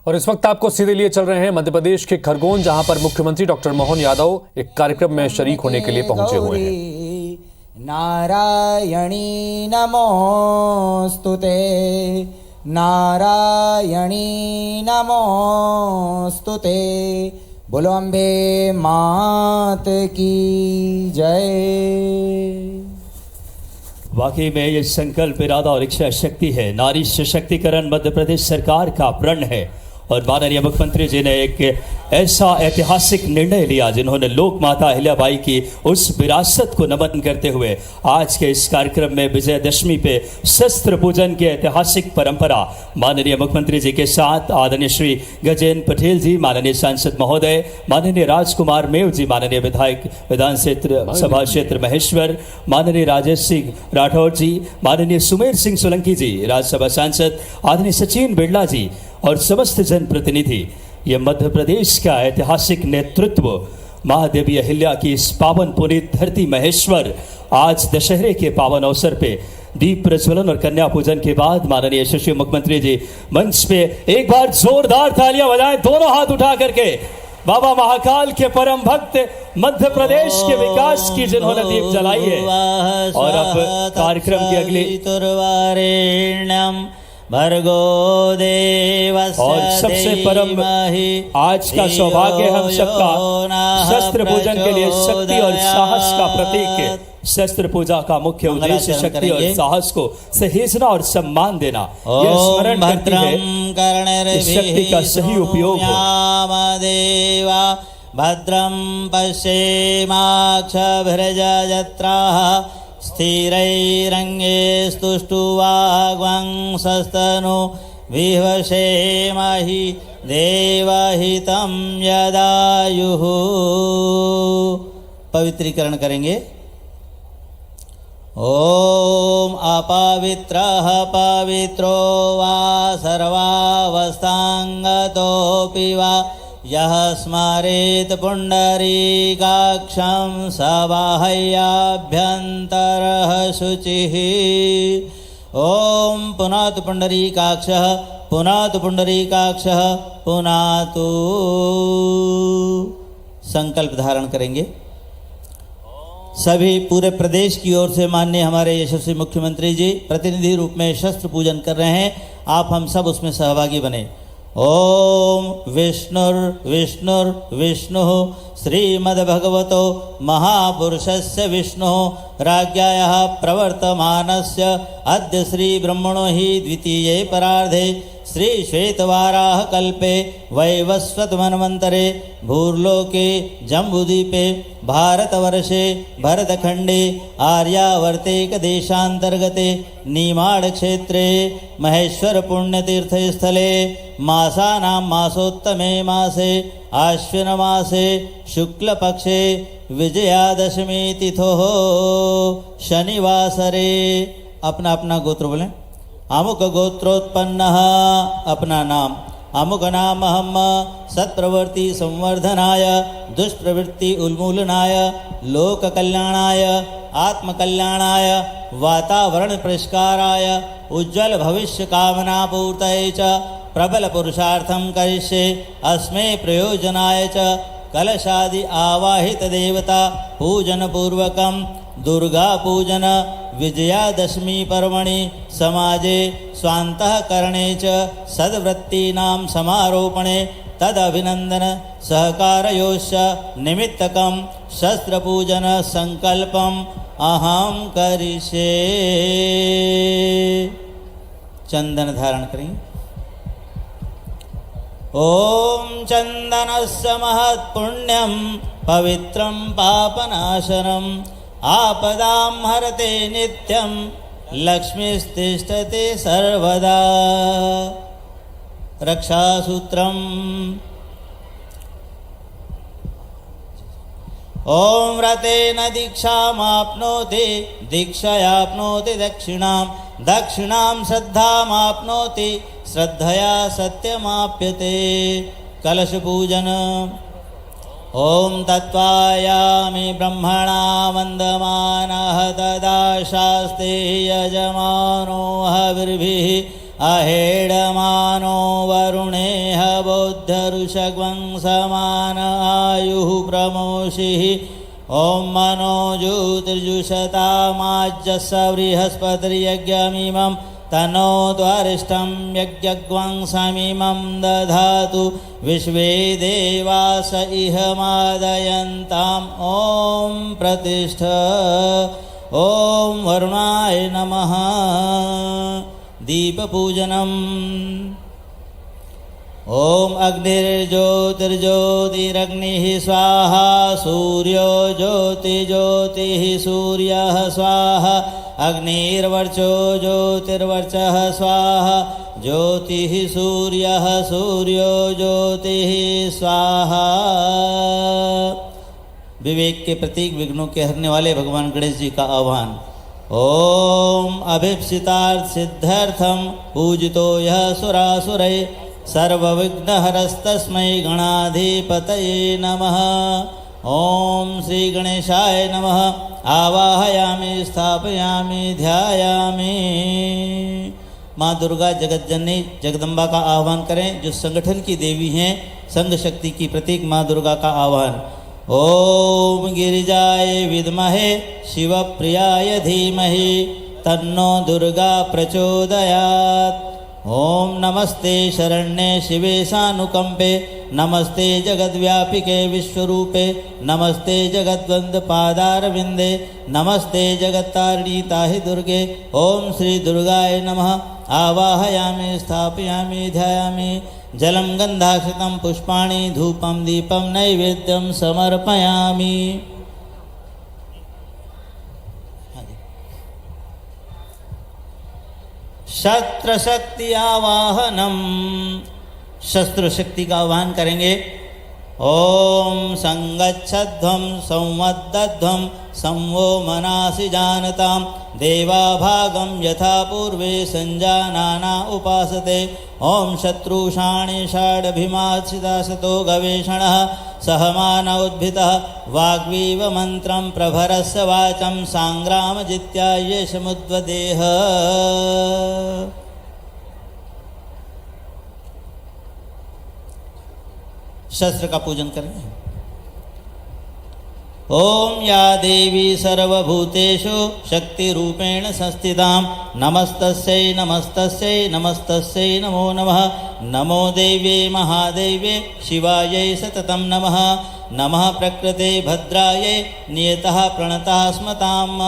और इस वक्त आपको सीधे लिए चल रहे हैं मध्य प्रदेश के खरगोन, जहां पर मुख्यमंत्री डॉक्टर मोहन यादव एक कार्यक्रम में शरीक होने के लिए पहुंचे हुए हैं। नारायणी नमोस्तुते, नारायणी नमोस्तुते। बोलो अम्बे मात की जय। वाकई में ये संकल्प, इरादा और इच्छा शक्ति है। नारी सशक्तिकरण मध्य प्रदेश सरकार का प्रण है और माननीय मुख्यमंत्री जी ने एक ऐसा ऐतिहासिक निर्णय लिया जिन्होंने लोक माता अहिल्याबाई की उस विरासत को नमन करते हुए आज के इस कार्यक्रम में विजयदशमी पे शस्त्र पूजन की ऐतिहासिक परंपरा माननीय मुख्यमंत्री जी के साथ आदरणीय श्री गजेंद्र पटेल जी, माननीय सांसद महोदय, माननीय राजकुमार मेव जी, माननीय विधायक विधान सभा क्षेत्र महेश्वर, माननीय राजेश सिंह राठौर जी, माननीय सुमेर सिंह सोलंकी जी, राज्यसभा सांसद, आदरणीय सचिन बिरला जी और समस्त जनप्रतिनिधि, ये मध्य प्रदेश का ऐतिहासिक नेतृत्व महादेवी अहिल्या की इस पावन पुनीत धरती महेश्वर आज दशहरे के पावन अवसर पे दीप प्रज्वलन और कन्या पूजन के बाद माननीय यशस्वी मुख्यमंत्री जी मंच पे एक बार जोरदार तालियां बजाएं, दोनों हाथ उठा करके। बाबा महाकाल के परम भक्त मध्य प्रदेश के विकास की जिन्होंने दीप जलाई है। और अब कार्यक्रम की अगली भर्गो देवस्य और सबसे परम आज का सौभाग्य हम सबका शस्त्र पूजन के लिए शक्ति और साहस का प्रतीक है। शस्त्र पूजा का मुख्य उद्देश्य शक्ति और साहस को सहेजना और सम्मान देना, यह स्मरण करती है इस शक्ति का सही उपयोग हो। भद्रं पश्येमाक्षभिर्यजत्राः स्थिरैरङ्गे स्तुष्टुवाग्वंसस्तनु विवशेमहि देवहितं यदायुः। पवित्रीकरण करेंगे। ओम अपवित्रः पवित्रो वा सर्वावस्थांगतोऽपि वा यः स्मरेत् पुण्डरीकाक्षं स बाह्याभ्यन्तरः शुचिः। ओम पुनातु पुण्डरीकाक्षः, पुनातु पुण्डरीकाक्षः, पुनातु। संकल्प धारण करेंगे। सभी पूरे प्रदेश की ओर से माननीय हमारे यशस्वी मुख्यमंत्री जी प्रतिनिधि रूप में शस्त्र पूजन कर रहे हैं। आप हम सब उसमें सहभागी बने। ओम विष्णुर्विष्णुर्विष्णुः श्रीमद्भगवतो महापुरुषस्य विष्णुः राज्ञायाः प्रवर्तमानस्य अद्य श्री ब्रह्मणो हि द्वितीये परार्धे श्री श्वेतवाराह कल्पे वैवस्वत मन्वन्तरे भूर्लोके जम्बूद्वीपे भारतवर्षे भरतखण्डे आर्यावर्तेक देशान्तर्गते निमाड क्षेत्रे महेश्वर पुण्यतीर्थस्थले मासानां मासोत्तमे मासे आश्विन मासे शुक्लपक्षे विजयादशमी तिथोः शनिवासरे। अपना अपना गोत्र बोलें। अमुक गोत्रोत्पन्नः, अपना नाम। अमुक नाम हम सत्प्रवृत्ति संवर्धनाय दुष्प्रवृत्ति उन्मूलनाय लोक कल्याणाय आत्मकल्याणाय वातावरण परिष्काराय उज्ज्वल भविष्य कामना पूर्तये च प्रबल पुरुषार्थं करिष्ये। अस्मै प्रयोजनाय च कलशादि आवाहित देवता पूजन पूर्वकं दुर्गा पूजन विजयादशमी पर्वणि समाजे स्वान्तःकरणे च सद्वृत्तीनां समारोपणे तदभिनंदन सहकारयोश्च निमित्तकं शस्त्रपूजन संकल्पम अहम करिष्ये। चंदन धारण करें। ओम चंदनस्य महत्पुण्यं पवित्रं पापनाशनम् आपदां हरते नित्यं लक्ष्मीस्तिष्ठते सर्वदा। रक्षासूत्रम्। ओम रतेन दीक्षामाप्नोति दीक्षयाप्नोति दक्षिणां दक्षिणां श्रद्धामाप्नोति श्रद्धया सत्यमाप्यते। कलश पूजन। ओम तत्त्वायामि ब्रह्मणा वन्दमानः तदा शास्ते यजमानो हविर्भिः अहेडमानो वरुणेह बोद्धऋषग्वं समान आयुः प्रमोषिः ॐ मनो ज्योतिर्जुषतामाज्यस्स बृहस्पतिर्यज्ञमिमं तनो द्वारिष्ठं यज्ञग्वं समिमं दधातु विश्वे देवास इह मादयन्ताम् ॐ प्रतिष्ठ ॐ वरुणाय नमः दीपपूजनम् ॐ अग्निर्ज्योतिर्ज्योतिरग्निः स्वाहा सूर्यो ज्योतिर्ज्योतिः सूर्यः स्वाहा अग्निर्वर्चो ज्योतिर्वर्चः स्वाहा ज्योतिः सूर्यः सूर्यो ज्योतिः स्वाहा। विवेक के प्रतीक विघ्नों के हरने वाले भगवान गणेश जी का आह्वान। ओम अभीप्सितार्थ सिद्ध्यर्थम पूजितो यः सुरासुरै सर्वविघ्नहरस्तस्मै गणाधिपतये नमः। ओम श्री गणेशाय नमः। आवाहयामि स्थापयामि ध्यायामि। माँ दुर्गा जगतजननी जगदम्बा का आह्वान करें, जो संगठन की देवी हैं, संघ शक्ति की प्रतीक माँ दुर्गा का आह्वान। ओम गिरिजाय विद्महे शिवप्रियाय धीमहि तन्नो दुर्गा प्रचोदयात्। ओम नमस्ते शरण्ये शिवे सानुकंपे नमस्ते जगद्व्यापिके विश्वरूपे नमस्ते जगद्वंदपादारविंदे नमस्ते जगत्तारिणी ताहि दुर्गे। ओम श्री दुर्गाय नमः। आवाहयामि स्थापयामि ध्यायामि। जलं गन्धाक्षतं पुष्पाणि धूपं दीपं नैवेद्यं समर्पयामि। शस्त्र शक्ति आवाहनम। शस्त्र शक्ति का आह्वान करेंगे। ओम संगच्छध्वं संवद्ध्वं संवो मनासि जानतां देवाभागं यथा पूर्वे संजानाना उपासते। ओम शत्रुषाणि षाडभिमाचिदाशतो गवेषणः सहमान उद्भितः वाग्वीव मंत्रं प्रभरस्य वाचं सांग्रामजित्या ये समुद्वदेह। शस्त्र का पूजन करेंगे। ओम या देवी सर्वभूतेषु शक्तिरूपेण संस्थितां नमस्तस्यै नमस्तस्यै नमस्तस्यै नमो नमः। नमो देव्ये महादेव्ये शिवायै सततं नमः। नमः प्रकृते भद्रायै नियतः प्रणतः स्मताम्।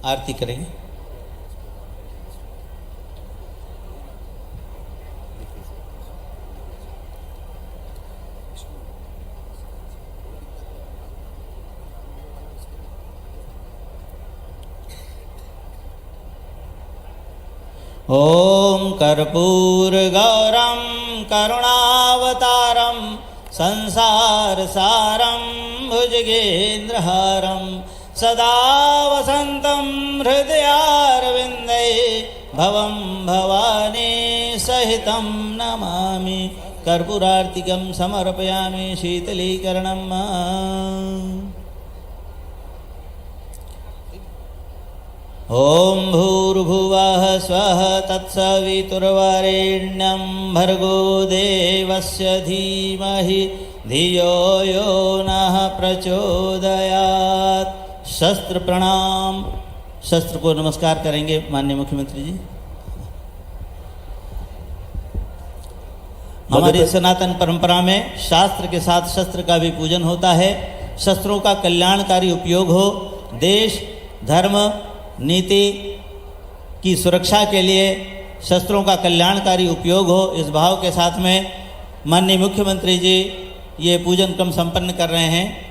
आरती करेंगे। ओम कर्पूरगौरं करुणावतारं संसारसारं भुजगेन्द्रहारं सदा वसन्तं हृदयारविन्दे भवं भवानी सहितं नमामि। कर्पूरार्तिकं समर्पयामि शीतलीकरणम्। ओम भूर्भुवः स्वः तत्सवितुर्वरेण्यं भर्गो देवस्य धीमहि धियो यो नः प्रचोदयात्। शस्त्र प्रणाम। शस्त्र को नमस्कार करेंगे माननीय मुख्यमंत्री जी। हमारी सनातन परंपरा में शास्त्र के साथ शस्त्र का भी पूजन होता है। शस्त्रों का कल्याणकारी उपयोग हो, देश धर्म नीति की सुरक्षा के लिए शस्त्रों का कल्याणकारी उपयोग हो, इस भाव के साथ में माननीय मुख्यमंत्री जी ये पूजन क्रम संपन्न कर रहे हैं।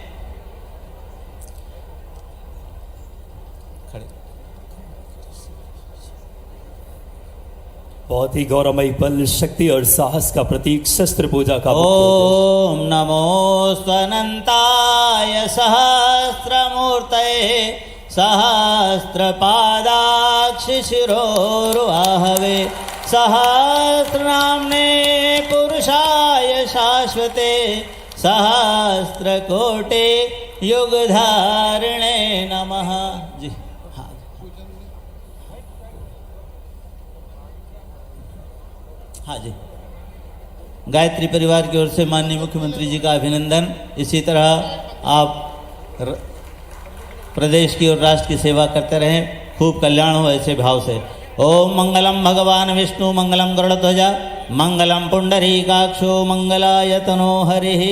बहुत ही गौरवमयी पल, शक्ति और साहस का प्रतीक शस्त्र पूजा का। ओम नमो स्वनंताय सहस्रमूर्तये सहस्रपादाक्षिशिरोरुआहवे सहस्रनाम्ने पुरुषाय शाश्वते सहस्रकोटि युगधारिणे नमः। जी हाँ जी, गायत्री परिवार की ओर से माननीय मुख्यमंत्री जी का अभिनंदन। इसी तरह आप प्रदेश की और राष्ट्र की सेवा करते रहें, खूब कल्याण हो ऐसे भाव से। ओम मंगलम भगवान विष्णु मंगलम गरुड़ध्वजा मंगलम पुंडरीकाक्षो मंगलायतनो हरिः।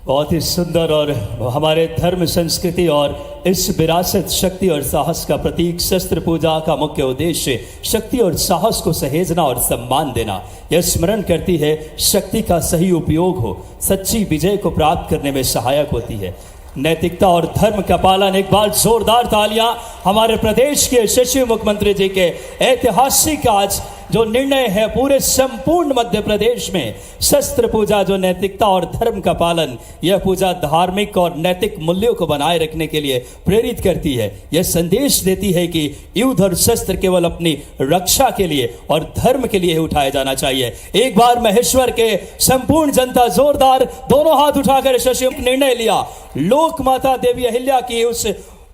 बहुत ही सुंदर और हमारे धर्म संस्कृति और इस विरासत, शक्ति और साहस का प्रतीक शस्त्र पूजा का मुख्य उद्देश्य शक्ति और साहस को सहेजना और सम्मान देना। यह स्मरण करती है शक्ति का सही उपयोग हो सच्ची विजय को प्राप्त करने में सहायक होती है। नैतिकता और धर्म का पालन। एक बार जोरदार तालियां हमारे प्रदेश के यशस्वी मुख्यमंत्री जी के ऐतिहासिक आज जो निर्णय है पूरे संपूर्ण मध्य प्रदेश में शस्त्र पूजा, जो नैतिकता और धर्म का पालन, यह पूजा धार्मिक और नैतिक मूल्यों को बनाए रखने के लिए प्रेरित करती है। यह संदेश देती है कि युद्ध और शस्त्र केवल अपनी रक्षा के लिए और धर्म के लिए ही उठाया जाना चाहिए। एक बार महेश्वर के संपूर्ण जनता जोरदार दोनों हाथ उठाकर यशस्वी निर्णय लिया। लोक माता देवी अहिल्या की उस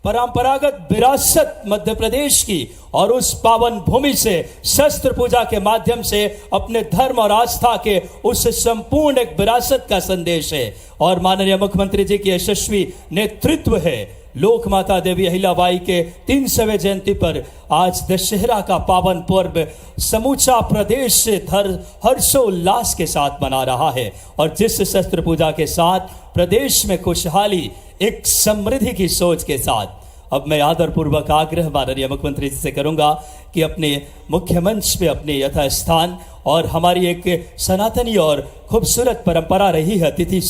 परंपरागत विरासत मध्य प्रदेश की और उस पावन भूमि से शस्त्र पूजा के माध्यम से अपने धर्म और आस्था के उस संपूर्ण एक विरासत का संदेश है। और माननीय मुख्यमंत्री जी की यशस्वी नेतृत्व है। लोक माता देवी अहिल्याबाई के 300वें जयंती पर आज दशहरा का पावन पर्व समूचा प्रदेश से हर्षोल्लास के साथ मना रहा है। और जिस शस्त्र पूजा के साथ प्रदेश में खुशहाली, एक समृद्धि की सोच के साथ, अब मैं आदरपूर्वक आग्रह माननीय मुख्यमंत्री जी से करूंगा कि अपने मुख्य मंच पे अपने यथास्थान और हमारी एक सनातनी और खूबसूरत परंपरा रही है अतिथि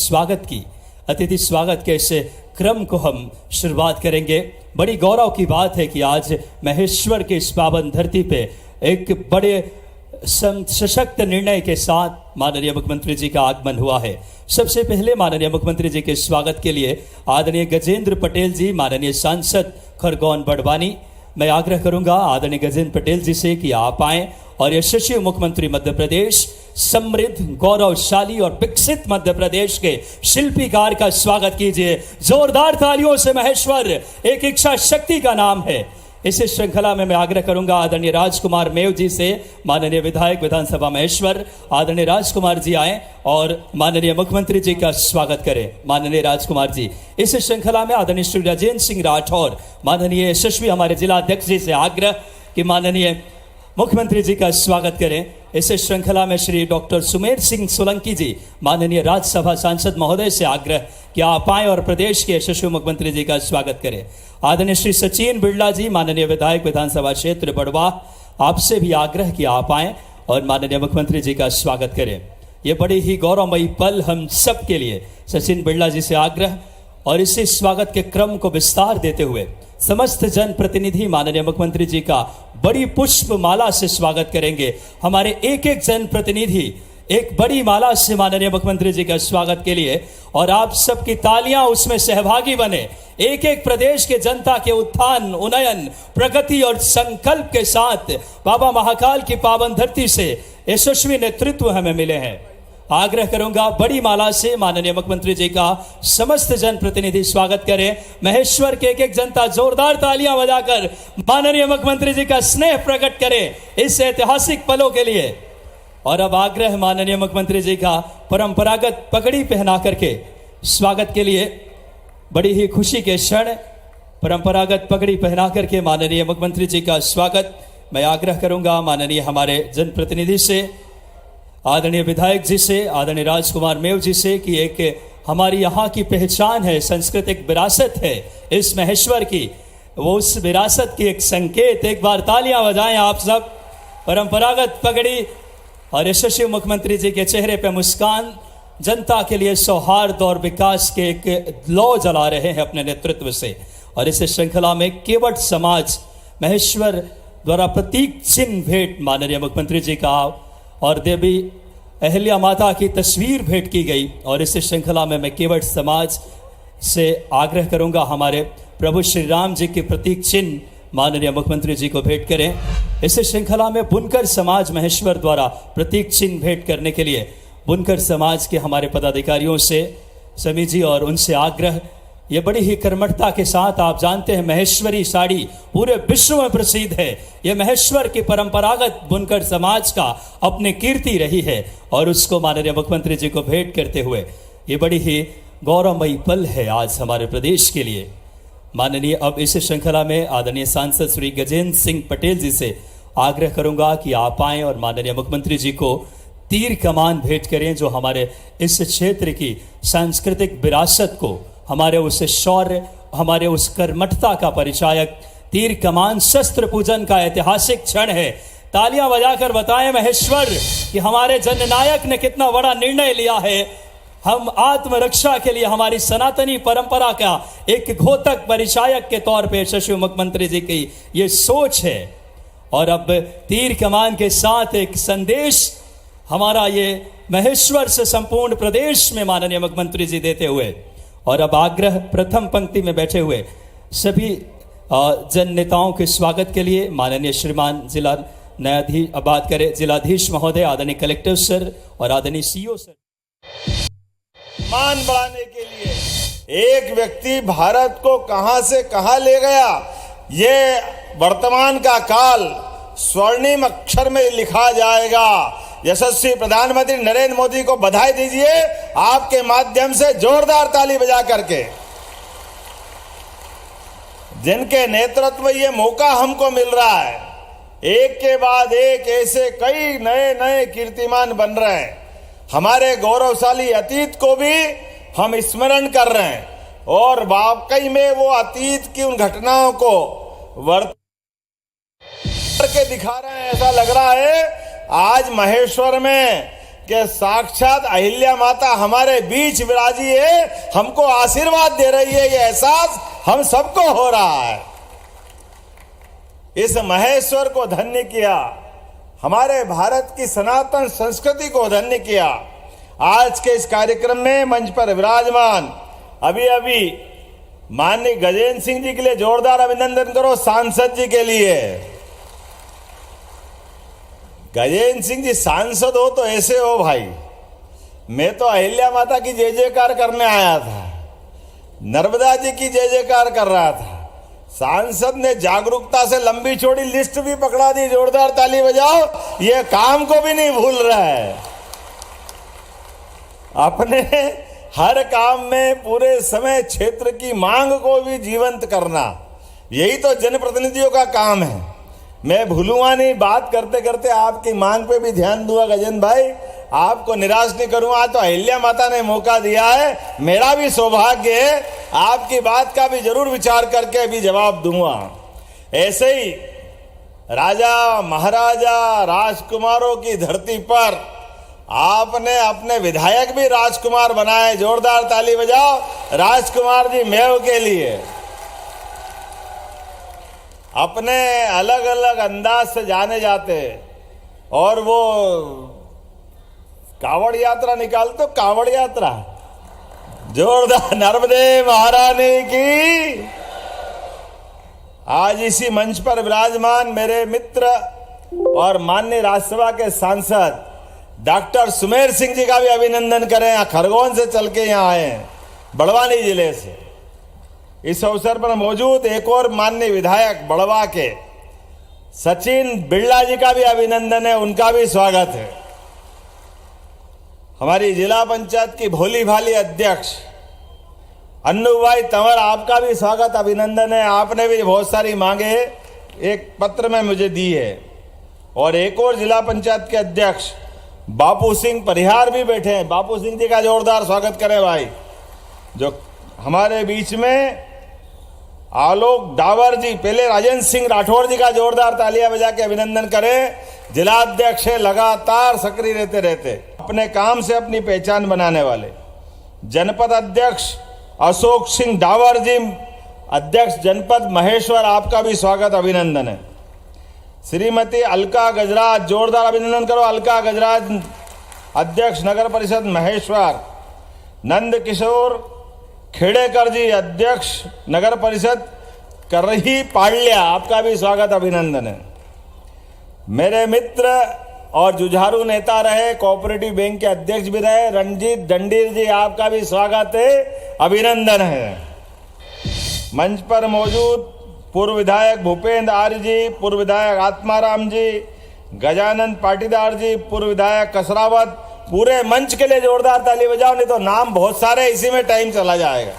स्वागत के इस क्रम को हम शुरुआत करेंगे। बड़ी गौरव की बात है कि आज महेश्वर के इस पावन धरती पे एक बड़े सशक्त निर्णय के साथ माननीय मुख्यमंत्री जी का आगमन हुआ है। सबसे पहले माननीय मुख्यमंत्री जी के स्वागत के लिए आदरणीय गजेंद्र पटेल जी, माननीय सांसद खरगोन बड़वानी, मैं आग्रह करूंगा आदरणीय गजेंद्र पटेल जी से कि आप आएं और यशस्वी मुख्यमंत्री मध्य प्रदेश, समृद्ध, गौरवशाली और विकसित मध्य प्रदेश के शिल्पीकार का स्वागत कीजिए जोरदार तालियों से। महेश्वर एक इच्छा शक्ति का नाम है। इस श्रृंखला में मैं आग्रह करूंगा आदरणीय राजकुमार मेव जी से, माननीय विधायक विधानसभा महेश्वर, आदरणीय राजकुमार जी आए और माननीय मुख्यमंत्री जी का स्वागत करें। माननीय राजकुमार जी। इस श्रृंखला में आदरणीय श्री राजेंद्र सिंह राठौर, माननीय यशस्वी हमारे जिला अध्यक्ष जी से आग्रह कि माननीय मुख्यमंत्री जी का स्वागत करें। इस श्रृंखला में श्री डॉक्टर सुमेर सिंह सोलंकी जी, माननीय राज्यसभा सांसद महोदय से आग्रह कि आप आए और प्रदेश के यशस्वी मुख्यमंत्री जी का स्वागत करें। आदरणीय श्री सचिन बिरला जी, माननीय विधायक विधानसभा क्षेत्र बड़वा, आपसे भी आग्रह कि आप आए और माननीय मुख्यमंत्री जी का स्वागत करें। ये बड़ी ही गौरवमयी पल हम सब के लिए। सचिन बिरला जी से आग्रह और इसी स्वागत के क्रम को विस्तार देते हुए समस्त जनप्रतिनिधि माननीय मुख्यमंत्री जी का बड़ी पुष्प माला से स्वागत करेंगे। हमारे एक एक जनप्रतिनिधि एक बड़ी माला से माननीय मुख्यमंत्री जी का स्वागत के लिए, और आप सबकी तालियां उसमें सहभागी बने। एक एक प्रदेश के जनता के उत्थान, उन्नयन, प्रगति और संकल्प के साथ बाबा महाकाल की पावन धरती से यशस्वी नेतृत्व हमें मिले हैं। आग्रह करूंगा बड़ी माला से माननीय मुख्यमंत्री जी का समस्त जनप्रतिनिधि स्वागत करें। महेश्वर के एक एक जनता जोरदार तालियां बजाकर माननीय मुख्यमंत्री जी का स्नेह प्रकट करें इस ऐतिहासिक पलों के लिए। और अब आग्रह माननीय मुख्यमंत्री जी का परंपरागत पगड़ी पहना करके स्वागत के लिए, बड़ी ही खुशी के क्षण परंपरागत पगड़ी पहना करके माननीय मुख्यमंत्री जी का स्वागत मैं आग्रह करूंगा माननीय हमारे जनप्रतिनिधि से, आदरणीय विधायक जी से, आदरणीय राजकुमार मेव जी से कि एक हमारी यहाँ की पहचान है, सांस्कृतिक विरासत है इस महेश्वर की, वो उस विरासत की एक संकेत। एक बार तालियां बजाएं आप सब। परंपरागत पगड़ी और यशस्वी मुख्यमंत्री जी के चेहरे पे मुस्कान, जनता के लिए सौहार्द और विकास के एक लौ जला रहे हैं अपने नेतृत्व से। और इस श्रृंखला में केवट समाज महेश्वर द्वारा प्रतीक चिन्ह भेंट माननीय मुख्यमंत्री जी का और देवी अहिल्या माता की तस्वीर भेंट की गई। और इस श्रृंखला में मैं केवट समाज से आग्रह करूंगा हमारे प्रभु श्री राम जी के प्रतीक चिन्ह माननीय मुख्यमंत्री जी को भेंट करें। इस श्रृंखला में बुनकर समाज महेश्वर द्वारा प्रतीक चिन्ह भेंट करने के लिए बुनकर समाज के हमारे पदाधिकारियों से, समी जी और उनसे आग्रह ये बड़ी ही कर्मठता के साथ, आप जानते हैं महेश्वरी साड़ी पूरे विश्व में प्रसिद्ध है। ये महेश्वर की परंपरागत बुनकर समाज का अपनी कीर्ति रही है और उसको माननीय मुख्यमंत्री जी को भेंट करते हुए ये बड़ी ही गौरवमयी पल है आज हमारे प्रदेश के लिए। माननीय अब इस श्रृंखला में आदरणीय सांसद श्री गजेंद्र सिंह पटेल जी से आग्रह करूंगा कि आप आएं और माननीय मुख्यमंत्री जी को तीर कमान भेंट करें, जो हमारे इस क्षेत्र की सांस्कृतिक विरासत को, हमारे उस शौर्य, हमारे उस कर्मठता का परिचायक तीर कमान शस्त्र पूजन का ऐतिहासिक क्षण है। तालियां बजाकर बताएं महेश्वर कि हमारे जननायक ने कितना बड़ा निर्णय लिया है। हम आत्मरक्षा के लिए हमारी सनातनी परंपरा का एक घोतक परिचायक के तौर पे यशस्वी मुख्यमंत्री जी की ये सोच है। और अब तीर कमान के साथ एक संदेश हमारा ये महेश्वर से संपूर्ण प्रदेश में माननीय मुख्यमंत्री जी देते हुए, और अब आग्रह प्रथम पंक्ति में बैठे हुए सभी जन नेताओं के स्वागत के लिए माननीय श्रीमान जिला न्यायाधीश, बात करें जिलाधीश महोदय, आदरणीय कलेक्टर सर और आदरणीय सीओ सर। मान बढ़ाने के लिए एक व्यक्ति भारत को कहां से कहां ले गया, ये वर्तमान का काल स्वर्णिम अक्षर में लिखा जाएगा। यशस्वी प्रधानमंत्री नरेंद्र मोदी को बधाई दीजिए आपके माध्यम से जोरदार ताली बजा करके। जिनके नेतृत्व में ये मौका हमको मिल रहा है, एक के बाद एक ऐसे कई नए नए कीर्तिमान बन रहे हैं। हमारे गौरवशाली अतीत को भी हम स्मरण कर रहे हैं और वाकई में वो अतीत की उन घटनाओं को वर्तमान करके दिखा रहे हैं। ऐसा लग रहा है आज महेश्वर में कि साक्षात अहिल्या माता हमारे बीच विराजी है, हमको आशीर्वाद दे रही है। ये एहसास हम सबको हो रहा है। इस महेश्वर को धन्य किया, हमारे भारत की सनातन संस्कृति को धन्य किया। आज के इस कार्यक्रम में मंच पर विराजमान अभी अभी माननीय गजेंद्र सिंह जी के लिए जोरदार अभिनंदन करो। सांसद जी के लिए, गजेंद्र सिंह जी सांसद हो तो ऐसे हो भाई। मैं तो अहिल्या माता की जय जयकार करने आया था, नर्मदा जी की जय जयकार कर रहा था। सांसद ने जागरूकता से लंबी चौड़ी लिस्ट भी पकड़ा दी। जोरदार ताली बजाओ, ये काम को भी नहीं भूल रहा है। अपने हर काम में पूरे समय क्षेत्र की मांग को भी जीवंत करना, यही तो जनप्रतिनिधियों का काम है। मैं भूलूंगा नहीं, बात करते करते आपकी मांग पे भी ध्यान दूंगा। गजेंद्र भाई, आपको निराश नहीं करूंगा। तो अहिल्या माता ने मौका दिया है, मेरा भी सौभाग्य है, आपकी बात का भी जरूर विचार करके भी जवाब दूंगा। ऐसे ही राजा महाराजा राजकुमारों की धरती पर आपने अपने विधायक भी राजकुमार बनाए। जोरदार ताली बजाओ राजकुमार जी मेव के लिए। अपने अलग अलग अंदाज से जाने जाते और वो कावड़ यात्रा निकालते, कावड़ यात्रा। जोरदार नर्मदे महारानी की। आज इसी मंच पर विराजमान मेरे मित्र और माननीय राज्यसभा के सांसद डॉक्टर सुमेर सिंह जी का भी अभिनंदन करें। खरगोन से चल के यहाँ आए हैं, बड़वानी जिले से। इस अवसर पर मौजूद एक और माननीय विधायक बड़वा के सचिन बिरला जी का भी अभिनंदन है, उनका भी स्वागत है। हमारी जिला पंचायत की भोली भाली अध्यक्ष अन्नू भाई तंवर, आपका भी स्वागत अभिनंदन है। आपने भी बहुत सारी मांगे एक पत्र में मुझे दी है। और एक और जिला पंचायत के अध्यक्ष बापू सिंह परिहार भी बैठे हैं। बापू सिंह जी का जोरदार स्वागत करें भाई। जो हमारे बीच में आलोक डावर जी, पहले राजेंद्र सिंह राठौर जी का जोरदार तालियां बजा के अभिनंदन करें। जिलाध्यक्ष है, लगातार सक्रिय रहते अपने काम से अपनी पहचान बनाने वाले। जनपद अध्यक्ष अशोक सिंह डावर जी, अध्यक्ष जनपद महेश्वर, आपका भी स्वागत अभिनंदन है। श्रीमती अलका गजराज, जोरदार अभिनंदन करो अलका गजराज, अध्यक्ष नगर परिषद महेश्वर। नंद किशोर खेड़ेकर जी, अध्यक्ष नगर परिषद करही पाड़लिया, आपका भी स्वागत अभिनंदन है। मेरे मित्र और जुझारू नेता रहे, कोऑपरेटिव बैंक के अध्यक्ष भी रहे, रणजीत दंडीर जी, आपका भी स्वागत है, अभिनंदन है। मंच पर मौजूद पूर्व विधायक भूपेंद्र आर्य जी, पूर्व विधायक आत्माराम जी, गजानंद पाटीदार जी, पूर्व विधायक कसरावत, पूरे मंच के लिए जोरदार ताली बजाओ, नहीं तो नाम बहुत सारे, इसी में टाइम चला जाएगा।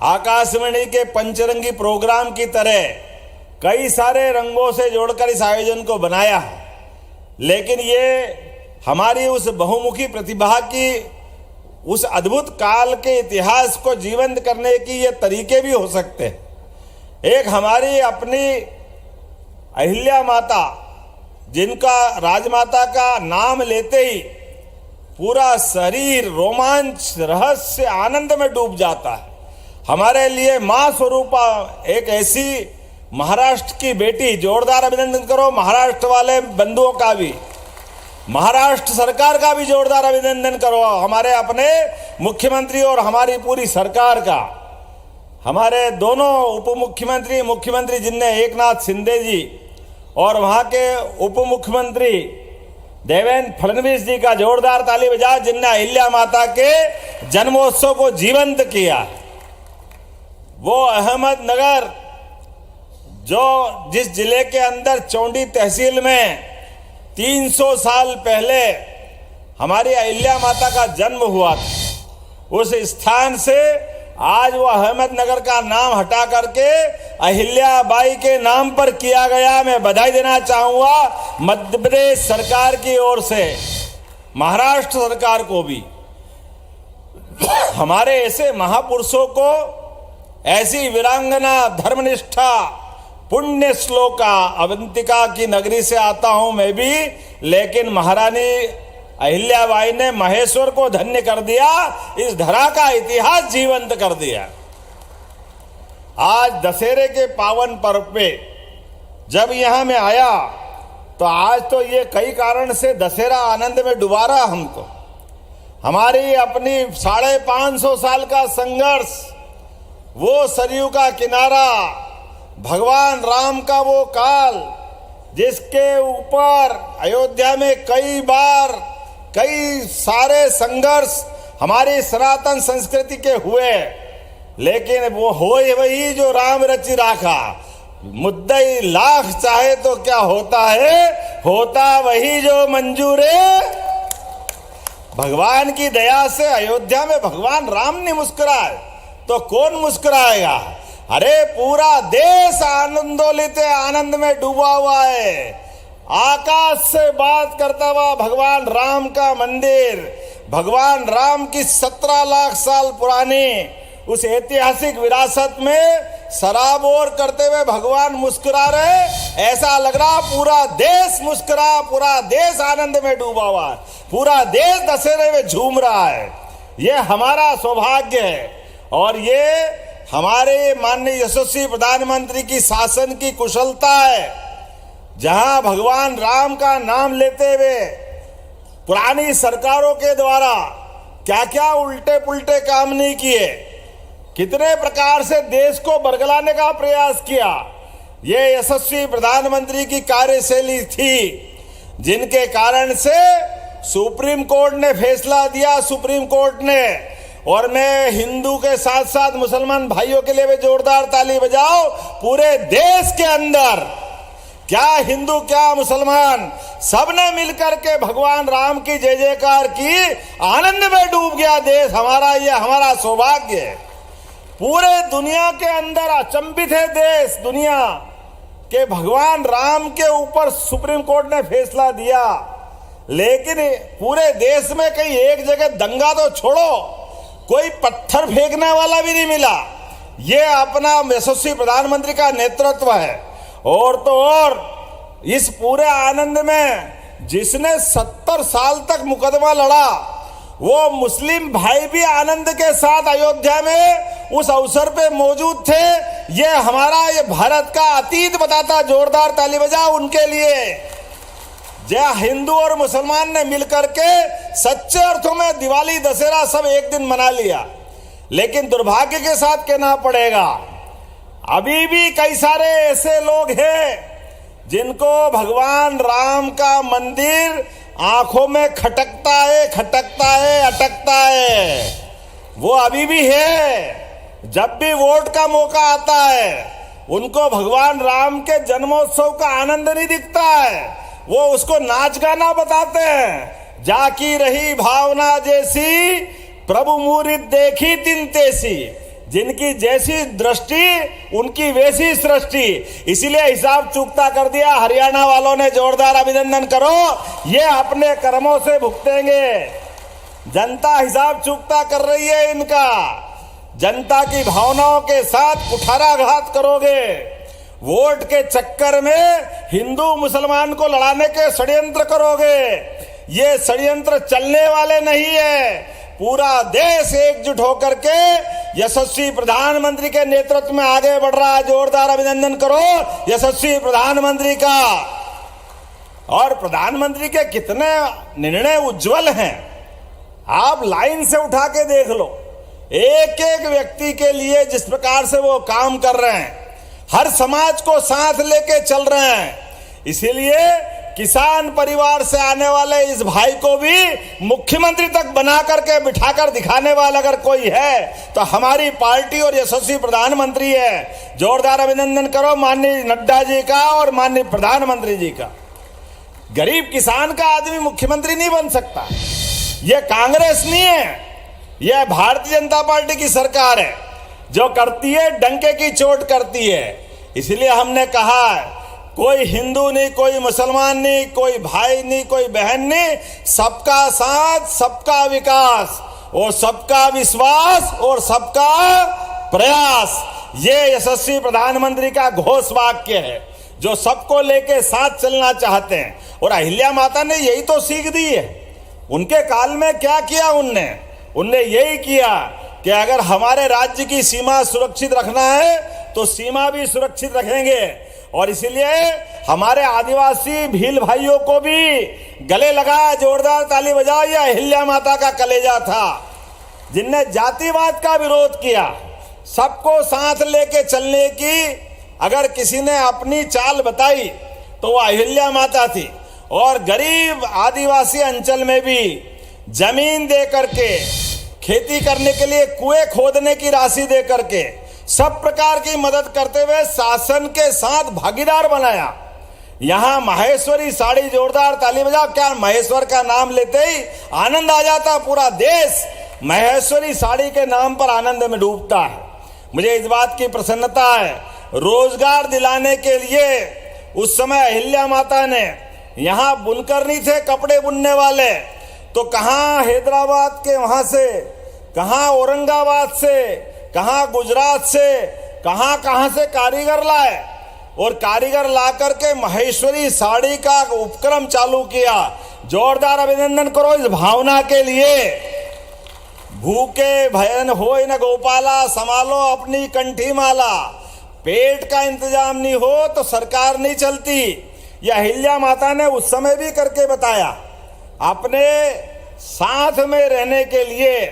आकाशवाणी के पंचरंगी प्रोग्राम की तरह कई सारे रंगों से जोड़कर इस आयोजन को बनाया है, लेकिन ये हमारी उस बहुमुखी प्रतिभा की, उस अद्भुत काल के इतिहास को जीवंत करने की ये तरीके भी हो सकते हैं। एक हमारी अपनी अहिल्या माता, जिनका राजमाता का नाम लेते ही पूरा शरीर रोमांच, रहस्य, आनंद में डूब जाता है। हमारे लिए मां स्वरूपा एक ऐसी महाराष्ट्र की बेटी, जोरदार अभिनंदन करो महाराष्ट्र वाले बंधुओं का भी, महाराष्ट्र सरकार का भी जोरदार अभिनंदन करो, हमारे अपने मुख्यमंत्री और हमारी पूरी सरकार का। हमारे दोनों उप मुख्यमंत्री, मुख्यमंत्री जिनने एकनाथ शिंदे जी और वहां के उप मुख्यमंत्री देवेंद्र फडणवीस जी का जोरदार ताली बजा, जिनने अहिल्या माता के जन्मोत्सव को जीवंत किया। वो अहमदनगर, जो जिस जिले के अंदर चौंडी तहसील में 300 साल पहले हमारी अहिल्या माता का जन्म हुआ था, उस स्थान से आज वो अहमदनगर का नाम हटा करके अहिल्याबाई के नाम पर किया गया। मैं बधाई देना चाहूंगा मध्य प्रदेश सरकार की ओर से, महाराष्ट्र सरकार को भी। हमारे ऐसे महापुरुषों को, ऐसी वीरांगना, धर्मनिष्ठा, पुण्य श्लोका, अवंतिका की नगरी से आता हूं मैं भी, लेकिन महारानी अहिल्याबाई ने महेश्वर को धन्य कर दिया, इस धरा का इतिहास जीवंत कर दिया। आज दशहरे के पावन पर्व पे जब यहां मैं आया तो आज तो ये कई कारण से दशहरा आनंद में डुबा रहा हमको। हमारी अपनी 550 साल का संघर्ष, वो सरयू का किनारा, भगवान राम का वो काल, जिसके ऊपर अयोध्या में कई बार कई सारे संघर्ष हमारी सनातन संस्कृति के हुए, लेकिन वो हो वही जो राम रचि राखा। मुद्दई लाख चाहे तो क्या होता है, होता वही जो मंजूर है। भगवान की दया से अयोध्या में भगवान राम ने मुस्कुराए तो कौन मुस्कुराएगा। अरे पूरा देश आनंदोलित आनंद में डूबा हुआ है। आकाश से बात करता हुआ भगवान राम का मंदिर, भगवान राम की 17 लाख साल पुरानी उस ऐतिहासिक विरासत में सराबोर करते हुए भगवान मुस्कुरा रहे। ऐसा लग रहा पूरा देश मुस्कुरा, पूरा देश आनंद में डूबा हुआ है, पूरा देश दशहरे में झूम रहा है। ये हमारा सौभाग्य है और ये हमारे माननीय यशस्वी प्रधानमंत्री की शासन की कुशलता है। जहां भगवान राम का नाम लेते हुए पुरानी सरकारों के द्वारा क्या क्या उल्टे पुल्टे काम नहीं किए, कितने प्रकार से देश को बरगलाने का प्रयास किया, ये यशस्वी प्रधानमंत्री की कार्यशैली थी, जिनके कारण से सुप्रीम कोर्ट ने फैसला दिया। सुप्रीम कोर्ट ने, और मैं हिंदू के साथ साथ मुसलमान भाइयों के लिए भी जोरदार ताली बजाओ, पूरे देश के अंदर क्या हिंदू क्या मुसलमान सबने मिलकर के भगवान राम की जय जयकार की, आनंद में डूब गया देश हमारा। ये हमारा सौभाग्य है। पूरे दुनिया के अंदर अचंभित है देश, दुनिया के भगवान राम के ऊपर सुप्रीम कोर्ट ने फैसला दिया, लेकिन पूरे देश में कहीं एक जगह दंगा तो छोड़ो, कोई पत्थर फेंकने वाला भी नहीं मिला। ये अपना यशस्वी प्रधानमंत्री का नेतृत्व है। और तो और इस पूरे आनंद में जिसने 70 साल तक मुकदमा लड़ा, वो मुस्लिम भाई भी आनंद के साथ अयोध्या में उस अवसर पे मौजूद थे। ये हमारा, ये भारत का अतीत बताता। जोरदार ताली बजाओ उनके लिए। जय हिंदू और मुसलमान ने मिलकर के सच्चे अर्थों में दिवाली दशहरा सब एक दिन मना लिया, लेकिन दुर्भाग्य के साथ कहना पड़ेगा अभी भी कई सारे ऐसे लोग हैं जिनको भगवान राम का मंदिर आंखों में खटकता है, अटकता है, वो अभी भी है। जब भी वोट का मौका आता है उनको भगवान राम के जन्मोत्सव का आनंद नहीं दिखता है, वो उसको नाच गाना बताते हैं। जाकी रही भावना जैसी प्रभु मूर्ति देखी तिन तेसी, जिनकी जैसी दृष्टि उनकी वैसी सृष्टि। इसीलिए हिसाब चूकता कर दिया। हरियाणा वालों ने जोरदार अभिनंदन करो, ये अपने कर्मों से भुगतेंगे। जनता हिसाब चूकता कर रही है इनका। जनता की भावनाओं के साथ कुठाराघात करोगे। वोट के चक्कर में हिंदू मुसलमान को लड़ाने के षड्यंत्र करोगे। ये षड्यंत्र चलने वाले नहीं है। पूरा देश एकजुट होकर के यशस्वी प्रधानमंत्री के नेतृत्व में आगे बढ़ रहा है। जोरदार अभिनंदन करो यशस्वी प्रधानमंत्री का। और प्रधानमंत्री के कितने निर्णय उज्जवल हैं, आप लाइन से उठा के देख लो। एक एक व्यक्ति के लिए जिस प्रकार से वो काम कर रहे हैं, हर समाज को साथ लेके चल रहे हैं। इसीलिए किसान परिवार से आने वाले इस भाई को भी मुख्यमंत्री तक बना करके बिठाकर दिखाने वाला अगर कोई है तो हमारी पार्टी और यशस्वी प्रधानमंत्री है। जोरदार अभिनंदन करो माननीय नड्डा जी का और माननीय प्रधानमंत्री जी का। गरीब किसान का आदमी मुख्यमंत्री नहीं बन सकता। यह कांग्रेस नहीं है, यह भारतीय जनता पार्टी की सरकार है। जो करती है डंके की चोट करती है। इसलिए हमने कहा है कोई हिंदू नहीं, कोई मुसलमान नहीं, कोई भाई नहीं, कोई बहन नहीं, सबका साथ, सबका विकास और सबका विश्वास और सबका प्रयास, ये यशस्वी प्रधानमंत्री का घोष वाक्य है जो सबको लेके साथ चलना चाहते हैं। और अहिल्या माता ने यही तो सीख दी है। उनके काल में क्या किया उनने यही किया कि अगर हमारे राज्य की सीमा सुरक्षित रखना है तो सीमा भी सुरक्षित रखेंगे। और इसीलिए हमारे आदिवासी भील भाइयों को भी गले लगा, जोरदार ताली बजाओ। यह अहिल्या माता का कलेजा था जिनने जातिवाद का विरोध किया, सबको साथ लेके चलने की अगर किसी ने अपनी चाल बताई तो वह अहिल्या माता थी। और गरीब आदिवासी अंचल में भी जमीन दे करके, खेती करने के लिए कुएं खोदने की राशि दे करके, सब प्रकार की मदद करते हुए शासन के साथ भागीदार बनाया। यहां माहेश्वरी साड़ी, जोरदार ताली बजाओ। क्या महेश्वर का नाम लेते ही आनंद आ जाता, पूरा देश माहेश्वरी साड़ी के नाम पर आनंद में डूबता है। मुझे इस बात की प्रसन्नता है, रोजगार दिलाने के लिए उस समय अहिल्या माता ने, यहां बुनकर नहीं थे कपड़े बुनने वाले, तो कहां हैदराबाद के वहां से, कहां औरंगाबाद से, कहां गुजरात से, कहां से कारीगर लाए। और कारीगर ला करके महेश्वरी साड़ी का उपक्रम चालू किया। जोरदार अभिनंदन करो इस भावना के लिए। भूखे भयन होय न गोपाला, संभालो अपनी कंठी माला। पेट का इंतजाम नहीं हो तो सरकार नहीं चलती। यह अहिल्या माता ने उस समय भी करके बताया। अपने साथ में रहने के लिए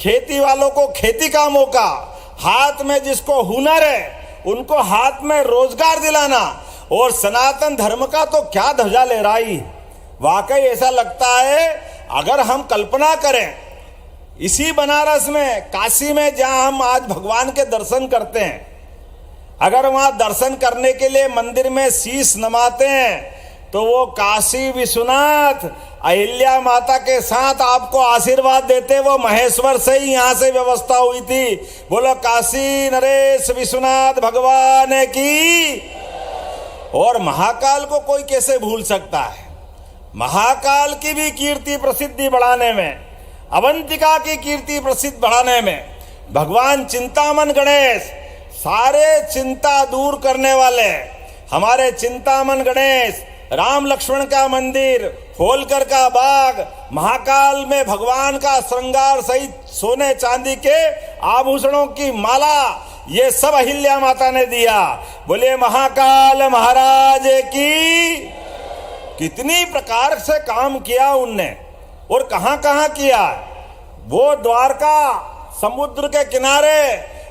खेती वालों को खेती का मौका, हाथ में जिसको हुनर है उनको हाथ में रोजगार दिलाना, और सनातन धर्म का तो क्या ध्वजा लहराई। वाकई ऐसा लगता है अगर हम कल्पना करें इसी बनारस में, काशी में, जहां हम आज भगवान के दर्शन करते हैं, अगर वहां दर्शन करने के लिए मंदिर में शीश नमाते हैं तो वो काशी विश्वनाथ अहिल्या माता के साथ आपको आशीर्वाद देते। वो महेश्वर से ही यहां से व्यवस्था हुई थी। बोलो काशी नरेश विश्वनाथ भगवान की। और महाकाल को कोई कैसे भूल सकता है। महाकाल की भी कीर्ति प्रसिद्धि बढ़ाने में, अवंतिका की कीर्ति प्रसिद्ध बढ़ाने में भगवान चिंतामन गणेश, सारे चिंता दूर करने वाले हमारे चिंतामन गणेश, राम लक्ष्मण का मंदिर, होलकर का बाग, महाकाल में भगवान का श्रृंगार सहित सोने चांदी के आभूषणों की माला, ये सब अहिल्या माता ने दिया। बोले महाकाल महाराज की। कितनी प्रकार से काम किया उनने और कहां कहां किया। वो द्वारका समुद्र के किनारे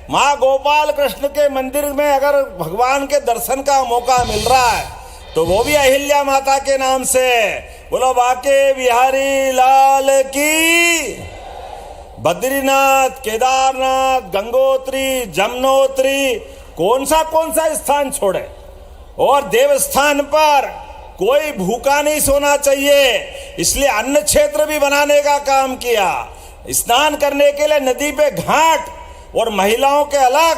मां गोपाल कृष्ण के मंदिर में अगर भगवान के दर्शन का मौका मिल रहा है तो वो भी अहिल्या माता के नाम से। बोलो बाके बिहारी लाल की। बद्रीनाथ, केदारनाथ, गंगोत्री, जमुनोत्री, कौन सा स्थान छोड़े। और देवस्थान पर कोई भूखा नहीं सोना चाहिए, इसलिए अन्न क्षेत्र भी बनाने का काम किया। स्नान करने के लिए नदी पे घाट, और महिलाओं के अलग,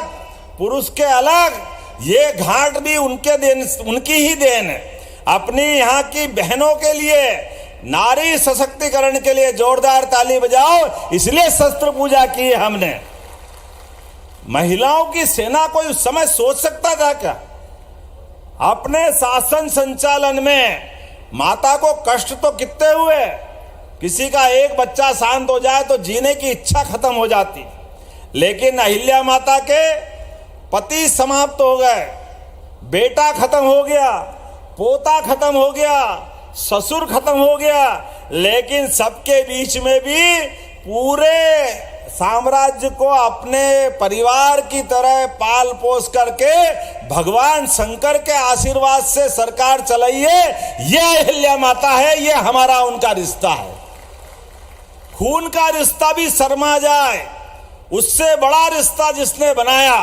पुरुष के अलग, ये घाट भी उनकी ही देन है। अपनी यहाँ की बहनों के लिए, नारी सशक्तिकरण के लिए जोरदार ताली बजाओ, इसलिए शस्त्र पूजा की है हमने। महिलाओं की सेना कोई उस समय सोच सकता था क्या? अपने शासन संचालन में माता को कष्ट तो कितने हुए। किसी का एक बच्चा शांत हो जाए तो जीने की इच्छा खत्म हो जाती, लेकिन अहिल्या माता के पति समाप्त हो गए, बेटा खत्म हो गया, पोता खत्म हो गया, ससुर खत्म हो गया, लेकिन सबके बीच में भी पूरे साम्राज्य को अपने परिवार की तरह पाल पोस करके भगवान शंकर के आशीर्वाद से सरकार चलाई है। यह अहिल्या माता है, यह हमारा उनका रिश्ता है। खून का रिश्ता भी शर्मा जाए, उससे बड़ा रिश्ता जिसने बनाया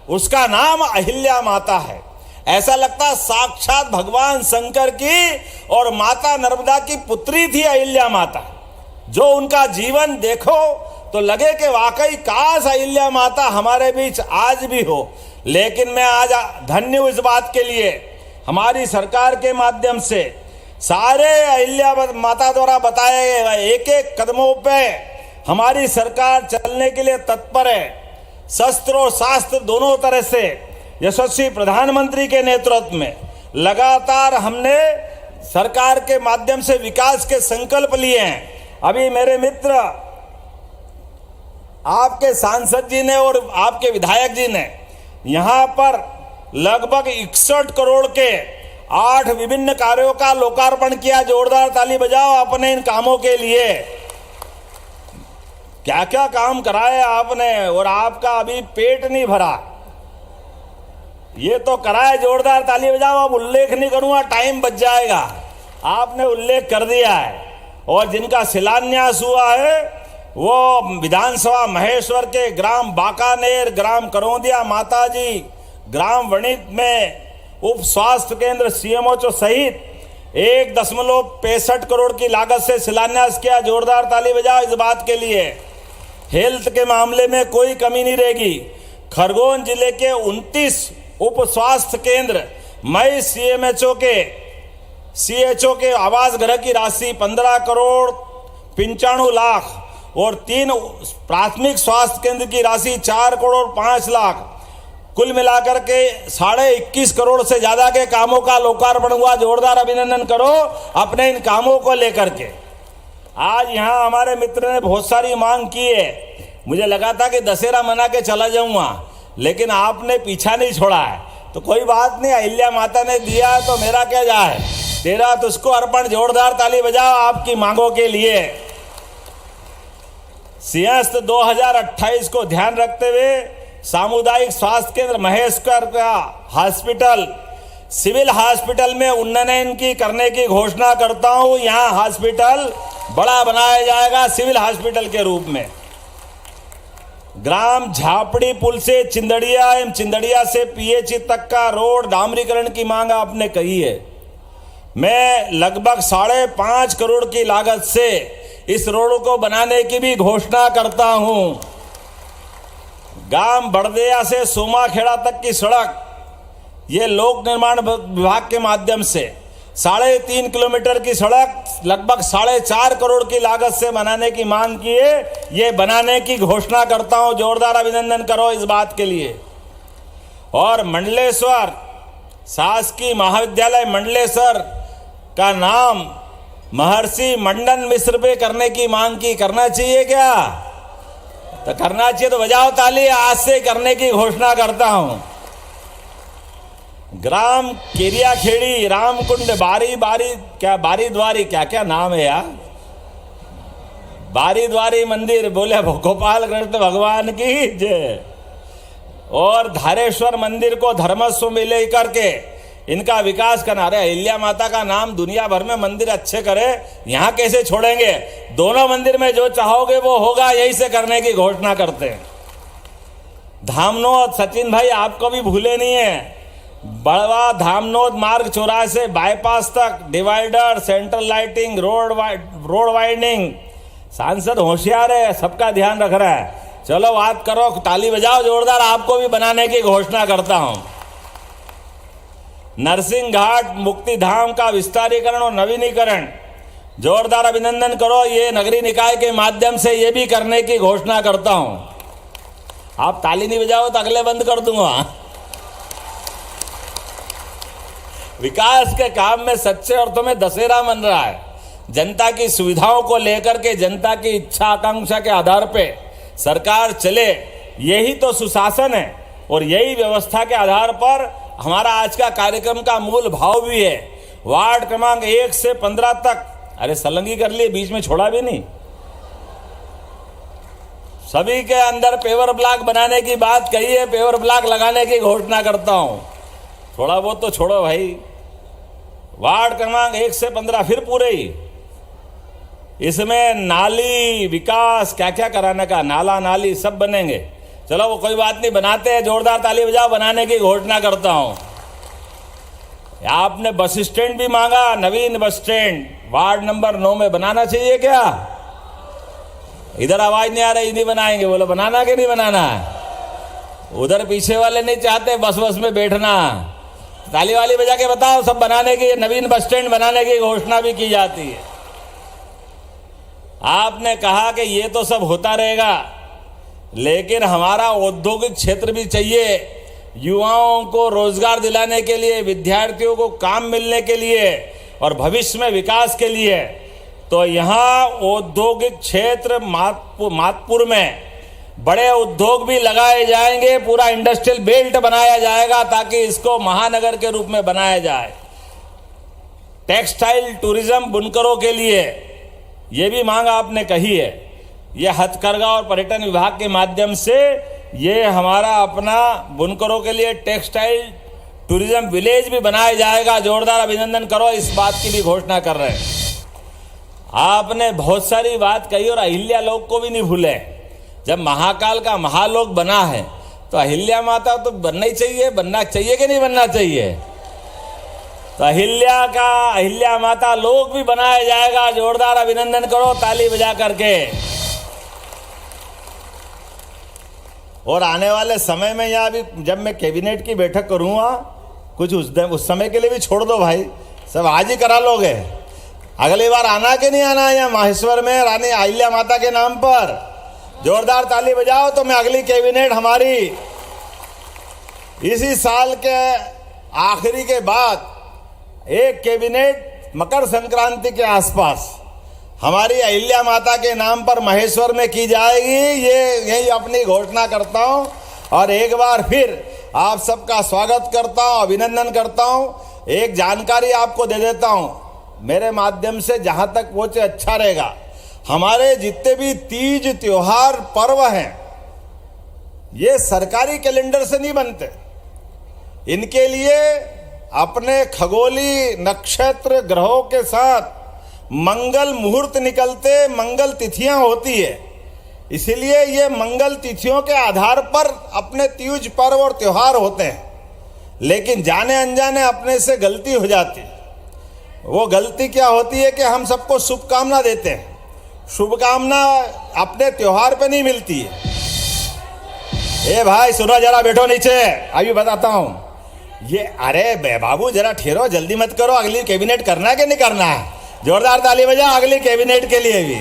उसका नाम अहिल्या माता है। ऐसा लगता साक्षात भगवान शंकर की और माता नर्मदा की पुत्री थी अहिल्या माता। जो उनका जीवन देखो तो लगे कि वाकई काश अहिल्या माता हमारे बीच आज भी हो। लेकिन मैं आज धन्य हूं इस बात के लिए, हमारी सरकार के माध्यम से सारे अहिल्या माता द्वारा बताए गए एक एक कदमों पे हमारी सरकार चलने के लिए तत्पर है। शस्त्र और शास्त्र दोनों तरह से यशस्वी प्रधानमंत्री के नेतृत्व में लगातार हमने सरकार के माध्यम से विकास के संकल्प लिए हैं। अभी मेरे मित्र आपके सांसद जी ने और आपके विधायक जी ने यहाँ पर लगभग 61 करोड़ के 8 विभिन्न कार्यों का लोकार्पण किया। जोरदार ताली बजाओ अपने इन कामों के लिए। क्या क्या काम कराए आपने, और आपका अभी पेट नहीं भरा, ये तो कराए। जोरदार ताली बजाओ। अब उल्लेख नहीं करूंगा, टाइम बच जाएगा। आपने उल्लेख कर दिया है। और जिनका शिलान्यास हुआ है वो विधानसभा महेश्वर के ग्राम बाकानेर, ग्राम करौंदिया माताजी, ग्राम वणित में उप स्वास्थ्य केंद्र सीएमओ सहित 1.65 करोड़ की लागत से शिलान्यास किया। जोरदार ताली बजाओ इस बात के लिए। हेल्थ के मामले में कोई कमी नहीं रहेगी। खरगोन जिले के 29 उप स्वास्थ्य केंद्र, मई सीएचओ के आवास गृह की राशि 15 करोड़ 95 लाख और 3 प्राथमिक स्वास्थ्य केंद्र की राशि 4 करोड़ 5 लाख, कुल मिलाकर के 21.5 करोड़ से ज्यादा के कामों का लोकार्पण हुआ। जोरदार अभिनंदन करो अपने इन कामों को लेकर के। आज यहाँ हमारे मित्र ने बहुत सारी मांग की है। मुझे लगा था कि दशहरा मना के चला जाऊंगा, लेकिन आपने पीछा नहीं छोड़ा है, तो कोई बात नहीं। अहिल्या माता ने दिया तो मेरा क्या जाए, तेरा तुझको अर्पण। जोरदार ताली बजाओ आपकी मांगों के लिए। सिंहस्थ 2028 को ध्यान रखते हुए सामुदायिक स्वास्थ्य केंद्र महेश्वर का हॉस्पिटल, सिविल हॉस्पिटल में उन्नयन की करने की घोषणा करता हूं। यहां हॉस्पिटल बड़ा बनाया जाएगा सिविल हॉस्पिटल के रूप में। ग्राम झापड़ी पुल से चिंदड़िया एवं चिंदड़िया से पीएचई तक का रोड डामरीकरण की मांग आपने कही है। मैं लगभग 5.5 करोड़ की लागत से इस रोड को बनाने की भी घोषणा करता हूं। गांव बड़देया से सोमाखेड़ा तक की सड़क, ये लोक निर्माण विभाग के माध्यम से 3.5 किलोमीटर की सड़क लगभग 4.5 करोड़ की लागत से बनाने की मांग की है। ये बनाने की घोषणा करता हूं। जोरदार अभिनंदन करो इस बात के लिए। और मंडलेश्वर शासकीय महाविद्यालय मंडलेश्वर का नाम महर्षि मंडन मिश्र पे करने की मांग की। करना चाहिए क्या? तो करना चाहिए तो बजाओ ताली। आज से करने की घोषणा करता हूं। ग्राम केरियाखेड़ी रामकुंड बारी द्वारी क्या नाम है यार, बारी द्वारी मंदिर, बोले गोपाल कृष्ण भगवान की जय। और धारेश्वर मंदिर को धर्मस्व में लेकर के इनका विकास करना। अरे अहिल्या माता का नाम दुनिया भर में मंदिर अच्छे करे, यहाँ कैसे छोड़ेंगे? दोनों मंदिर में जो चाहोगे वो होगा, यही से करने की घोषणा करते हैं। धामनोद, सचिन भाई आपको भी भूले नहीं है, बड़वा धामनोद मार्ग 84 से बाईपास तक divider, central lighting, road widening. सांसद होशियार है, सबका ध्यान रख रहा है। चलो बात करो, ताली बजाओ जोरदार, आपको भी बनाने की घोषणा करता हूं। नरसिंह घाट मुक्ति धाम का विस्तारीकरण और नवीनीकरण, जोरदार अभिनंदन करो। ये नगरीय निकाय के माध्यम से ये भी करने की घोषणा करता हूं। आप ताली नहीं बजाओ तो अगले बंद कर दूंगा। विकास के काम में सच्चे अर्थों में दशहरा मन रहा है। जनता की सुविधाओं को लेकर के, जनता की इच्छा आकांक्षा के आधार पे सरकार चले, यही तो सुशासन है। और यही व्यवस्था के आधार पर हमारा आज का कार्यक्रम का मूल भाव भी है। वार्ड क्रमांक 1 से 15 तक, अरे सलंगी कर लिए, बीच में छोड़ा भी नहीं। सभी के अंदर पेवर ब्लॉक बनाने की बात कही है, पेवर ब्लॉक लगाने की घोषणा करता हूं। थोड़ा बहुत तो छोड़ो भाई। वार्ड क्रमांक 1 से 15 फिर पूरे ही। इसमें नाली विकास क्या क्या कराने का, नाला नाली सब बनेंगे। चलो वो कोई बात नहीं, बनाते हैं, जोरदार ताली बजाओ, बनाने की घोषणा करता हूं। आपने बस स्टैंड भी मांगा, नवीन बस स्टैंड वार्ड नंबर 9 में बनाना चाहिए क्या? इधर आवाज नहीं आ रही, नहीं बनाएंगे, बोलो बनाना कि नहीं बनाना? उधर पीछे वाले नहीं चाहते बस में बैठना। ताली वाली बजा के बताओ, सब बनाने की, नवीन बस स्टैंड बनाने की घोषणा भी की जाती है। आपने कहा कि ये तो सब होता रहेगा, लेकिन हमारा औद्योगिक क्षेत्र भी चाहिए। युवाओं को रोजगार दिलाने के लिए, विद्यार्थियों को काम मिलने के लिए और भविष्य में विकास के लिए। तो यहाँ औद्योगिक क्षेत्र मातपुर में बड़े उद्योग भी लगाए जाएंगे, पूरा इंडस्ट्रियल बेल्ट बनाया जाएगा ताकि इसको महानगर के रूप में बनाया जाए। टेक्सटाइल टूरिज्म बुनकरों के लिए ये भी मांग आपने कही है। ये हथकरघा और पर्यटन विभाग के माध्यम से ये हमारा अपना बुनकरों के लिए टेक्सटाइल टूरिज्म विलेज भी बनाया जाएगा। जोरदार अभिनंदन करो, इस बात की भी घोषणा कर रहे हैं। आपने बहुत सारी बात कही और अहिल्या लोक को भी नहीं भूले। जब महाकाल का महालोक बना है तो अहिल्या माता तो बनना ही चाहिए, बनना चाहिए कि नहीं बनना चाहिए? तो अहिल्या माता लोक भी बनाया जाएगा। जोरदार अभिनंदन करो ताली बजा करके। और आने वाले समय में यहाँ भी जब मैं कैबिनेट की बैठक करूँगा, कुछ उस समय के लिए भी छोड़ दो भाई, सब आज ही करा लोगे। अगली बार आना कि नहीं आना यहाँ माहेश्वर में रानी अहिल्या माता के नाम पर? जोरदार ताली बजाओ तो मैं अगली कैबिनेट हमारी इसी साल के आखिरी के बाद एक कैबिनेट मकर संक्रांति के आसपास हमारी अहिल्या माता के नाम पर महेश्वर में की जाएगी। ये यही अपनी घोषणा करता हूं और एक बार फिर आप सबका स्वागत करता हूं, अभिनंदन करता हूं। एक जानकारी आपको दे देता हूं, मेरे माध्यम से जहां तक पहुंचे अच्छा रहेगा। हमारे जितने भी तीज त्योहार पर्व हैं, ये सरकारी कैलेंडर से नहीं बनते। इनके लिए अपने खगोली नक्षत्र ग्रहों के साथ मंगल मुहूर्त निकलते, मंगल तिथियां होती है। इसीलिए ये मंगल तिथियों के आधार पर अपने तीज पर्व और त्योहार होते हैं। लेकिन जाने अनजाने अपने से गलती हो जाती है। वो गलती क्या होती है कि हम सबको शुभकामना देते हैं, शुभकामना अपने त्योहार पे नहीं मिलती है। ए भाई सुनो, जरा बैठो नीचे, अभी बताता हूं। ये अरे बाबू जरा ठहरो, जल्दी मत करो। अगली कैबिनेट करना है कि नहीं करना है? जोरदार ताली बजा अगली कैबिनेट के लिए भी।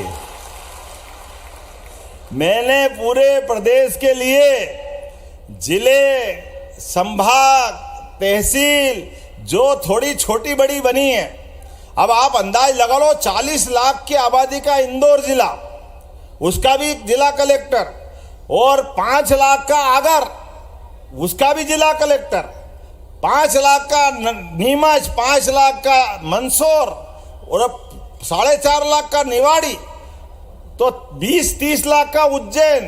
मैंने पूरे प्रदेश के लिए जिले, संभाग, तहसील जो थोड़ी छोटी बड़ी बनी है, अब आप अंदाज लगा लो 40 लाख की आबादी का इंदौर जिला, उसका भी जिला कलेक्टर, और 5 लाख का आगर, उसका भी जिला कलेक्टर, 5 लाख का नीमच, 5 लाख का मंदसौर और 4.5 लाख का निवाड़ी, तो 20-30 लाख का उज्जैन।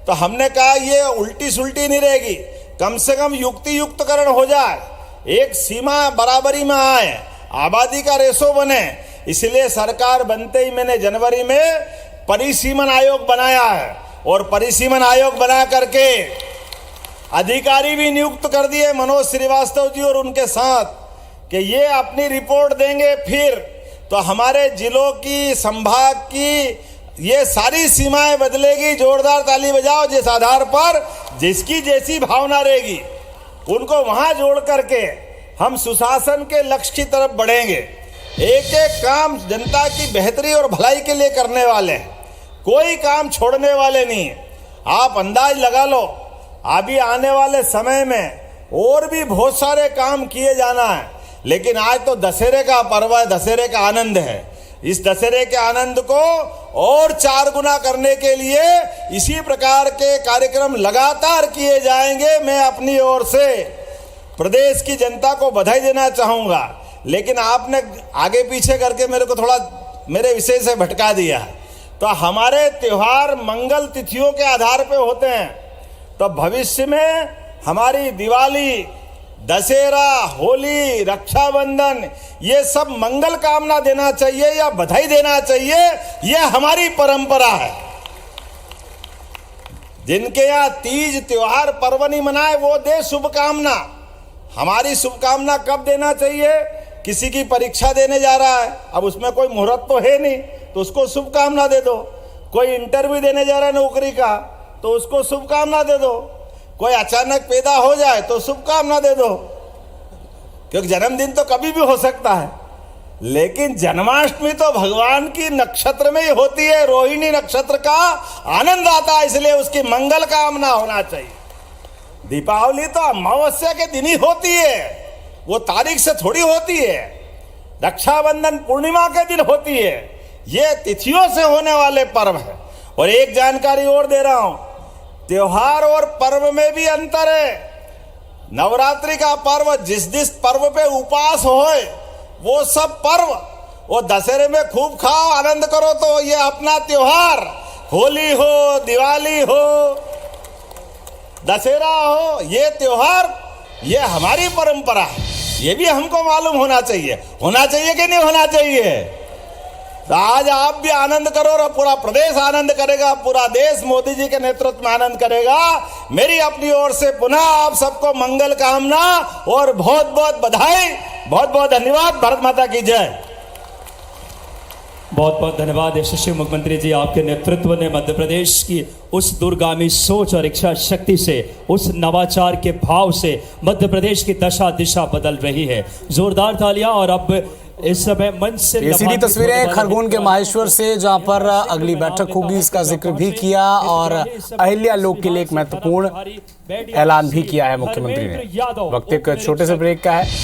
तो हमने कहा ये उल्टी सुल्टी नहीं रहेगी, कम से कम युक्ति युक्तकरण हो जाए। एक सीमा बराबरी में आए, आबादी का रेशो बने। इसलिए सरकार बनते ही मैंने जनवरी में परिसीमन आयोग बनाया है और परिसीमन आयोग बना करके अधिकारी भी नियुक्त कर दिए मनोज श्रीवास्तव जी और उनके साथ, कि ये अपनी रिपोर्ट देंगे। फिर तो हमारे जिलों की, संभाग की ये सारी सीमाएं बदलेगी। जोरदार ताली बजाओ जिस आधार पर जिसकी जैसी भावना रहेगी उनको वहां जोड़ करके हम सुशासन के लक्ष्य की तरफ बढ़ेंगे। एक एक काम जनता की बेहतरी और भलाई के लिए करने वाले हैं, कोई काम छोड़ने वाले नहीं। आप अंदाज लगा लो, अभी आने वाले समय में और भी बहुत सारे काम किए जाना है। लेकिन आज तो दशहरे का पर्व है, दशहरे का आनंद है। इस दशहरे के आनंद को और 4 गुना करने के लिए इसी प्रकार के कार्यक्रम लगातार किए जाएंगे। मैं अपनी ओर से प्रदेश की जनता को बधाई देना चाहूँगा। लेकिन आपने आगे पीछे करके मेरे को थोड़ा मेरे विषय से भटका दिया। तो हमारे त्योहार मंगल तिथियों के आधार पे होते हैं। तो भविष्य में हमारी दिवाली, दशहरा, होली, रक्षाबंधन, ये सब मंगल कामना देना चाहिए या बधाई देना चाहिए। ये हमारी परंपरा है। जिनके यहाँ तीज त्योहार पर्व नहीं मनाए वो दे शुभकामना। हमारी शुभकामना कब देना चाहिए? किसी की परीक्षा देने जा रहा है, अब उसमें कोई मुहूर्त तो है नहीं, तो उसको शुभकामना दे दो। कोई इंटरव्यू देने जा रहा है नौकरी का, तो उसको शुभकामना दे दो। कोई अचानक पैदा हो जाए तो शुभकामना दे दो, क्योंकि जन्मदिन तो कभी भी हो सकता है। लेकिन जन्माष्टमी तो भगवान की नक्षत्र में ही होती है, रोहिणी नक्षत्र का आनंद आता है, इसलिए उसकी मंगल कामना होना चाहिए। दीपावली तो अमावस्या के दिन ही होती है, वो तारीख से थोड़ी होती है। रक्षाबंधन पूर्णिमा के दिन होती है। ये तिथियों से होने वाले पर्व है। और एक जानकारी और दे रहा हूं, त्योहार और पर्व में भी अंतर है। नवरात्रि का पर्व जिस पर्व पे उपवास होए वो सब पर्व, वो दशहरे में खूब खाओ आनंद करो, तो ये अपना त्योहार, होली हो, दिवाली हो, दशहरा हो, ये त्योहार, ये हमारी परंपरा है। ये भी हमको मालूम होना चाहिए कि नहीं होना चाहिए। तो आज आप भी आनंद करो और पूरा प्रदेश आनंद करेगा, पूरा देश मोदी जी के नेतृत्व में आनंद करेगा। मेरी अपनी ओर से पुनः आप सबको मंगल कामना और बहुत बहुत बधाई, बहुत बहुत धन्यवाद। भारत माता की जय। बहुत बहुत धन्यवाद यशस्वी मुख्यमंत्री जी, आपके नेतृत्व ने मध्य प्रदेश की उस दूरगामी सोच और इच्छा शक्ति से, उस नवाचार के भाव से मध्य प्रदेश की दशा दिशा बदल रही है। जोरदार तालियां। और अब इस समय मंच से ये सीधी तस्वीरें खरगोन के माहेश्वर से, जहां पर अगली बैठक होगी, इसका जिक्र भी किया और अहिल्या लोक के लिए एक महत्वपूर्ण ऐलान भी किया है मुख्यमंत्री ने। वक्त एक छोटे से ब्रेक का है।